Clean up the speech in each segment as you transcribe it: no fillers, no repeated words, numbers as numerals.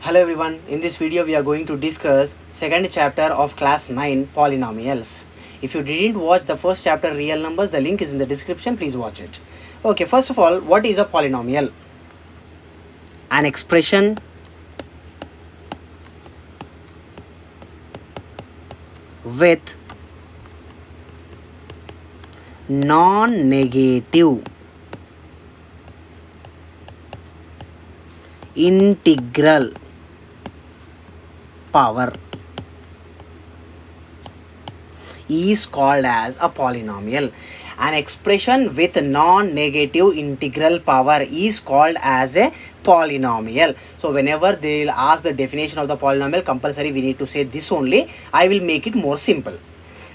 Hello everyone, in this video we are going to discuss second chapter of class 9 polynomials. If you didn't watch the first chapter real numbers, the link is in the description, please watch it. Okay, first of all, what is a polynomial? An expression with non-negative integral power is called as a polynomial. An expression with non-negative integral power is called as a polynomial. So whenever they will ask the definition of the polynomial, compulsory we need to say this only. I will make it more simple.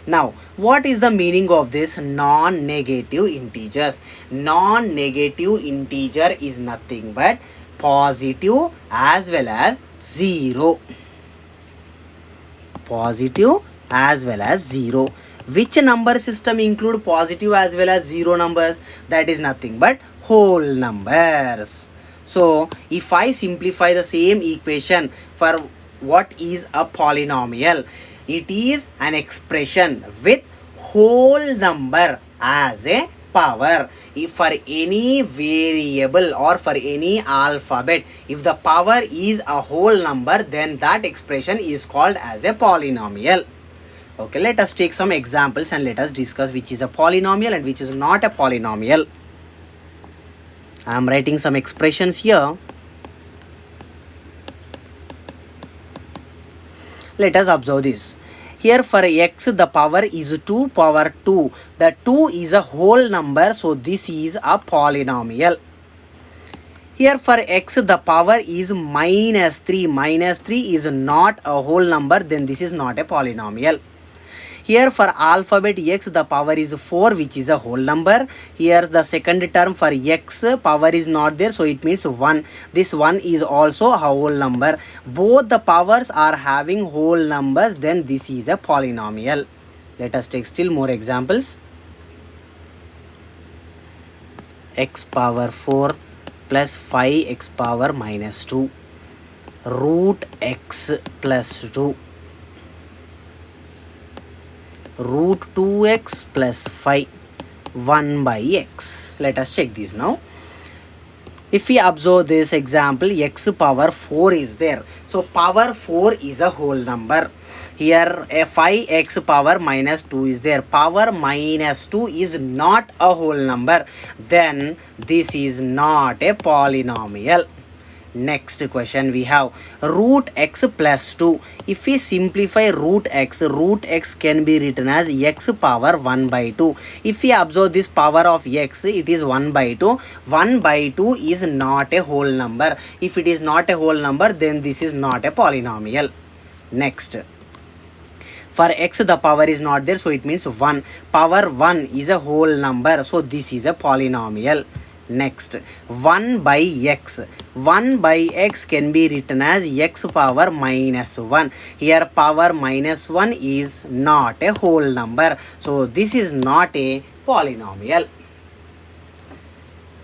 Now, what is the meaning of this non-negative integers? Non-negative integer is nothing but positive as well as 0. Positive as well as 0. Which number system include positive as well as 0 numbers? That is nothing but whole numbers. So if I simplify the same equation for what is a polynomial, it is an expression with whole number as a power. If for any variable or for any alphabet, if the power is a whole number, then that expression is called as a polynomial. Okay, let us take some examples and let us discuss which is a polynomial and which is not a polynomial. I am writing some expressions here. Let us observe this. Here for x the power is 2 power 2. The 2 is a whole number, so this is a polynomial. Here for x the power is minus 3. Minus 3 is not a whole number, then this is not a polynomial. Here for alphabet x the power is 4, which is a whole number. Here the second term for x power is not there, so it means 1. This 1 is also a whole number. Both the powers are having whole numbers, then this is a polynomial. Let us take still more examples. X power 4 plus 5x power minus 2. Root x plus 2. Root 2x plus 5, 1 by x. Let us check this now. If we observe this example, x power 4 is there. So power 4 is a whole number. Here a 5x power minus 2 is there. Power minus 2 is not a whole number. Then this is not a polynomial. Next question we have root x plus 2. If we simplify root x can be written as x power 1 by 2. If we observe this power of x, it is 1 by 2. 1 by 2 is not a whole number. If it is not a whole number, then this is not a polynomial. Next. For x the power is not there, so it means 1. Power 1 is a whole number, so this is a polynomial. Next, 1 by x. 1 by x can be written as x power minus 1. Here power minus 1 is not a whole number. So this is not a polynomial.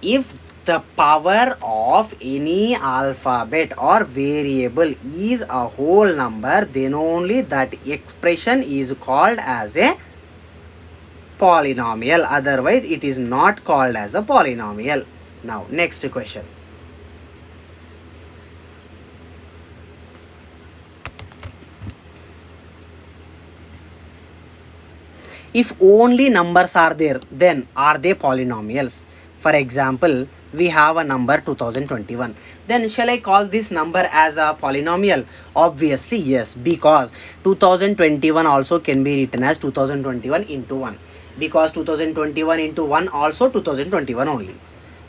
If the power of any alphabet or variable is a whole number, then only that expression is called as a polynomial. Otherwise it is not called as a polynomial. Now next question. If only numbers are there, then are they polynomials? For example, we have a number 2021. Then shall I call this number as a polynomial? Obviously yes, because 2021 also can be written as 2021 into 1. Because 2021 into 1 also 2021 only.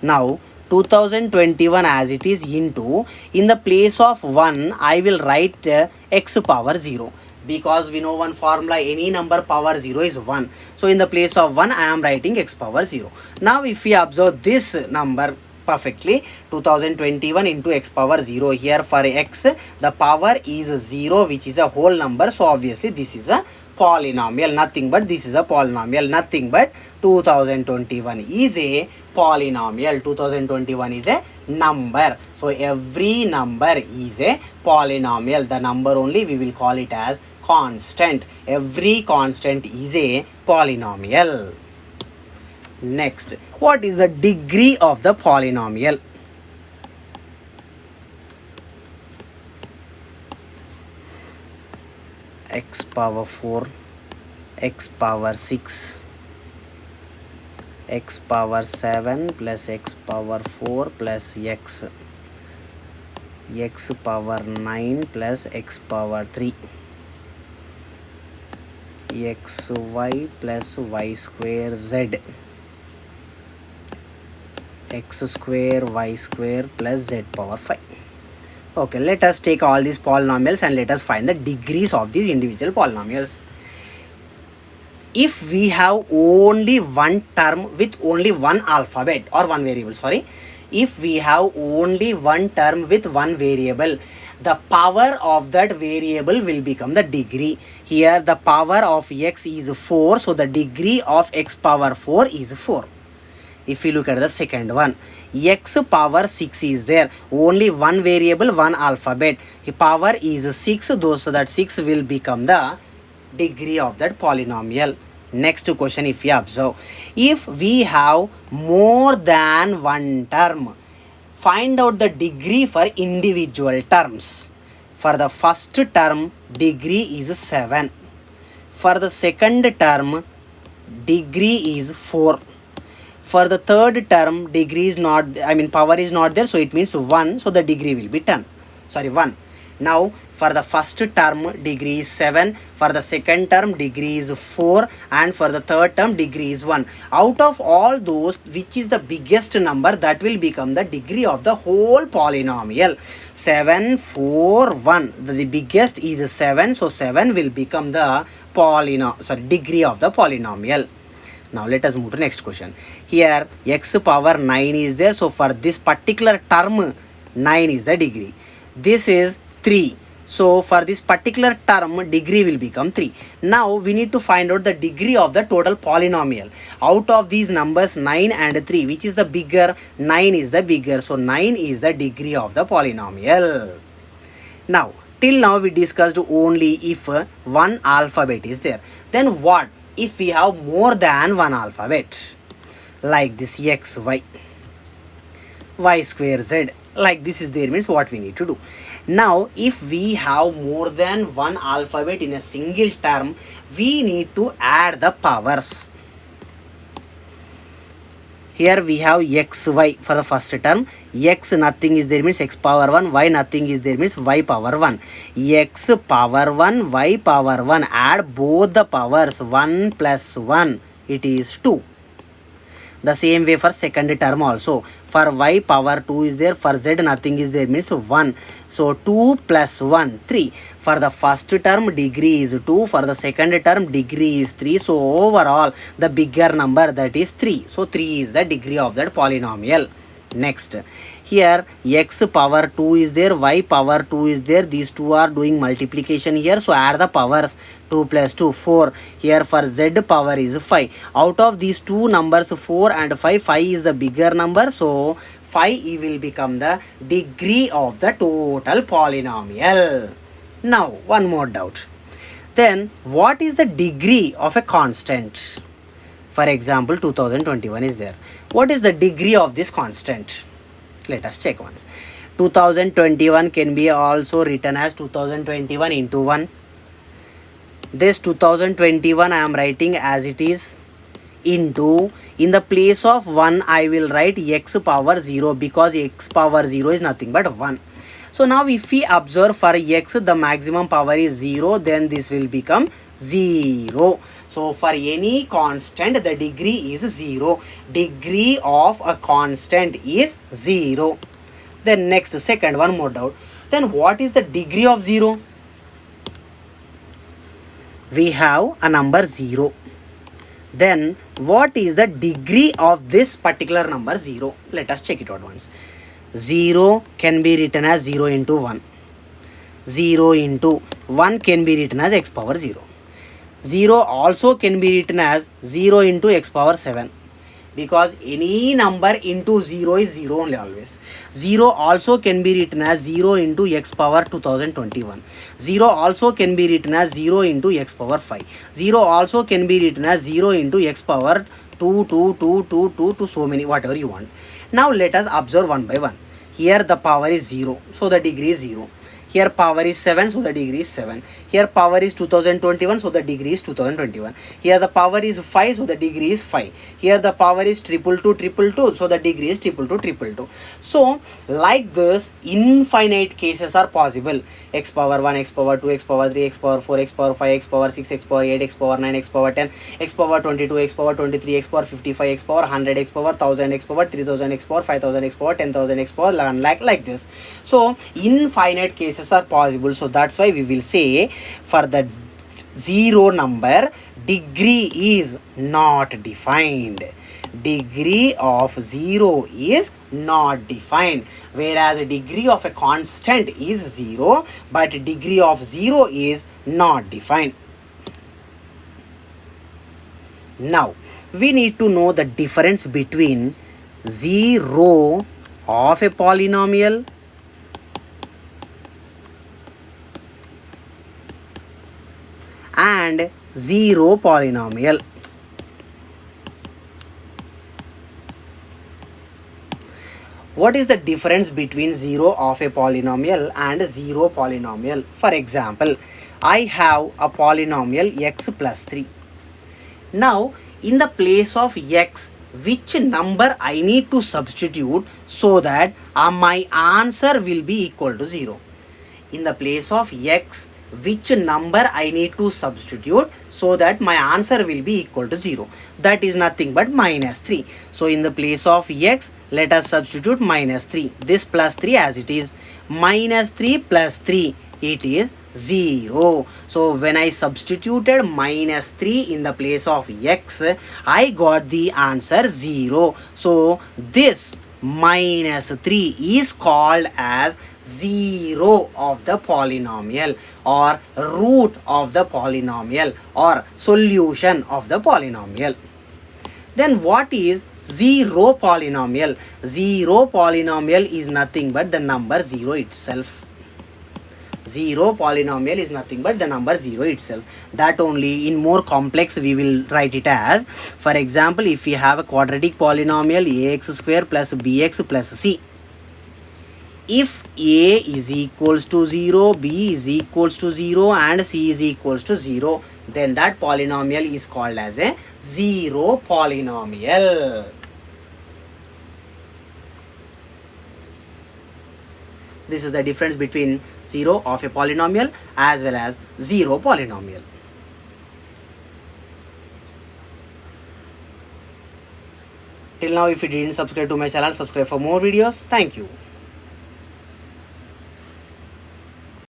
Now 2021 as it is into, in the place of 1 I will write x power 0. Because we know one formula, any number power 0 is 1. So in the place of 1 I am writing x power 0. Now if we observe this number perfectly, 2021 into x power 0, here for x the power is 0, which is a whole number, so obviously this is a polynomial, nothing but this is a polynomial, nothing but 2021 is a polynomial. 2021 is a number. So every number is a polynomial. The number only we will call it as constant. Every constant is a polynomial. Next, what is the degree of the polynomial? X power 4, x power 6, x power 7 plus x power 4 plus x power 9 plus x power 3, xy plus y square z, x square y square plus z power 5. Okay, let us take all these polynomials and let us find the degrees of these individual polynomials. If we have only one term with only one alphabet or one variable, if we have only one term with one variable, the power of that variable will become the degree. Here the power of x is 4, so the degree of x power 4 is 4. If we look at the second one, x power 6 is there, only one variable, one alphabet, the power is 6, so that 6 will become the degree of that polynomial. Next question, if we observe, if we have more than one term, find out the degree for individual terms. For the first term, degree is 7. For the second term, degree is 4. For the third term, degree is not, power is not there, so it means 1, so the degree will be 1. Now, for the first term, degree is 7, for the second term, degree is 4, and for the third term, degree is 1. Out of all those, which is the biggest number, that will become the degree of the whole polynomial. 7, 4, 1. The biggest is 7, so 7 will become the degree of the polynomial. Now let us move to next question. Here x power 9 is there, so for this particular term 9 is the degree. This is 3, so for this particular term degree will become 3. Now we need to find out the degree of the total polynomial. Out of these numbers 9 and 3, which is the bigger? 9 is the bigger, so 9 is the degree of the polynomial. Now till now we discussed only if one alphabet is there. Then what if we have more than one alphabet, like this x, y square z, like this is there, means what we need to do. Now if we have more than one alphabet in a single term, we need to add the powers. Here we have x, y for the first term. X nothing is there, means x power 1. Y nothing is there, means y power 1. X power 1, y power 1. Add both the powers. 1 plus 1, it is 2. The same way for second term also. For y power 2 is there, for z nothing is there, means 1. So 2 plus 1, 3. For the first term degree is 2, for the second term degree is 3. So overall the bigger number, that is 3. So 3 is the degree of that polynomial. Next, here x power 2 is there, y power 2 is there. These two are doing multiplication here, so add the powers. 2 plus 2, 4. Here for z power is 5. Out of these two numbers 4 and 5, 5 is the bigger number, so 5 will become the degree of the total polynomial. Now one more doubt. Then what is the degree of a constant? For example, 2021 is there. What is the degree of this constant? Let us check once. 2021 can be also written as 2021 into 1. This 2021 I am writing as it is, into, in the place of 1 I will write x power 0, because x power 0 is nothing but 1. So now if we observe for x the maximum power is 0, then this will become 0. So for any constant the degree is 0. Degree of a constant is 0. Then next, second, one more doubt. Then what is the degree of 0? We have a number 0. Then what is the degree of this particular number 0? Let us check it out once. 0 can be written as 0 into 1. 0 into 1 can be written as x power 0. 0 also can be written as 0 into x power 7. because any number into 0 is 0 only always. 0 also can be written as 0 into x power 2021. 0 also can be written as 0 into x power 5. 0 also can be written as 0 into x power 2, 2, 2, 2, 2 to so many, whatever you want. Now let us observe one by one. Here the power is 0, so the degree is 0. Here power is 7, so the degree is 7. Here power is 2021, so the degree is 2021. Here the power is 5, so the degree is 5. Here the power is 222, so the degree is 222. So like this, infinite cases are possible. X power 1, x power 2, x power 3, x power 4, x power 5, x power 6, x power 8, x power 9, x power 10, x power 22, x power 23, x power 55, x power 100, x power 1000, x power 3000, x power 5000, x power 10,000, x power 1 lakh, like this. So infinite cases are possible. So that's why we will say for the zero number, degree is not defined. Degree of 0 is not defined, whereas degree of a constant is 0, but degree of 0 is not defined. Now we need to know the difference between 0 of a polynomial and 0 polynomial. What is the difference between 0 of a polynomial and 0 polynomial? For example, I have a polynomial x plus 3. Now, in the place of x, which number I need to substitute so that my answer will be equal to 0? In the place of x, which number I need to substitute so that my answer will be equal to 0? That is nothing but minus 3. So in the place of x, let us substitute minus 3. This plus 3 as it is. Minus 3 plus 3, it is 0. So when I substituted minus 3 in the place of x, I got the answer 0. So this minus 3 is called as 0 of the polynomial, or root of the polynomial, or solution of the polynomial. Then what is 0 polynomial? 0 polynomial is nothing but the number 0 itself. 0 polynomial is nothing but the number 0 itself. That only. In more complex we will write it as, for example, if we have a quadratic polynomial ax square plus bx plus c. If a is equals to 0, b is equals to 0 and c is equals to 0, then that polynomial is called as a 0 polynomial. This is the difference between 0 of a polynomial as well as 0 polynomial. Till now, if you didn't subscribe to my channel, subscribe for more videos. Thank you.